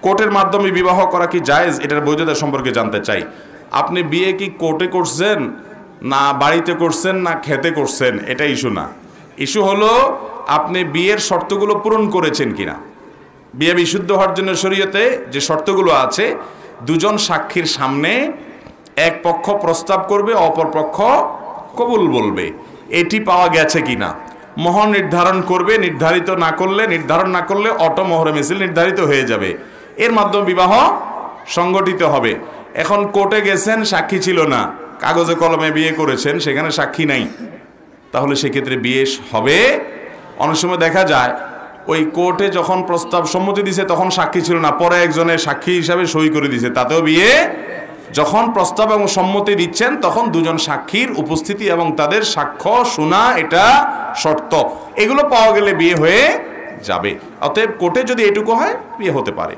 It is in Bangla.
কোর্টের মাধ্যমে বিবাহ করা কি জায়েজ, এটার বৈধতা সম্পর্কে জানতে চাই। আপনি বিয়ে কি কোর্টে করছেন, না বাড়িতে করছেন, না খেতে করছেন, এটা ইস্যু না। ইস্যু হলো আপনি বিয়ের শর্তগুলো পূরণ করেছেন কিনা। বিয়ে বিশুদ্ধ হওয়ার জন্য শরীয়তে যে শর্তগুলো আছে, দুজন সাক্ষীর সামনে এক পক্ষ প্রস্তাব করবে, অপর পক্ষ কবুল বলবে, এটি পাওয়া গেছে কিনা। মোহর নির্ধারণ করবে, নির্ধারণ না করলে অটো মোহরে মিছিল নির্ধারিত হয়ে যাবে, এর মাধ্যমে বিবাহ সংগঠিত হবে। এখন কোর্টে গেছেন, সাক্ষী ছিল না, কাগজে কলমে বিয়ে করেছেন, সেখানে সাক্ষী নাই, তাহলে সেক্ষেত্রে বিয়ে হবে। অনেক সময় দেখা যায় ওই কোর্টে যখন প্রস্তাব সম্মতি দিছে তখন সাক্ষী ছিল না, পরে একজনের সাক্ষী হিসাবে সই করে দিছে, তাতেও বিয়ে। যখন প্রস্তাব এবং সম্মতি দিচ্ছেন তখন দুজন সাক্ষীর উপস্থিতি এবং তাদের সাক্ষ্য শোনা, এটা শর্ত। এগুলো পাওয়া গেলে বিয়ে হয়ে যাবে। অতএব কোর্টে যদি এটুকু হয়, বিয়ে হতে পারে।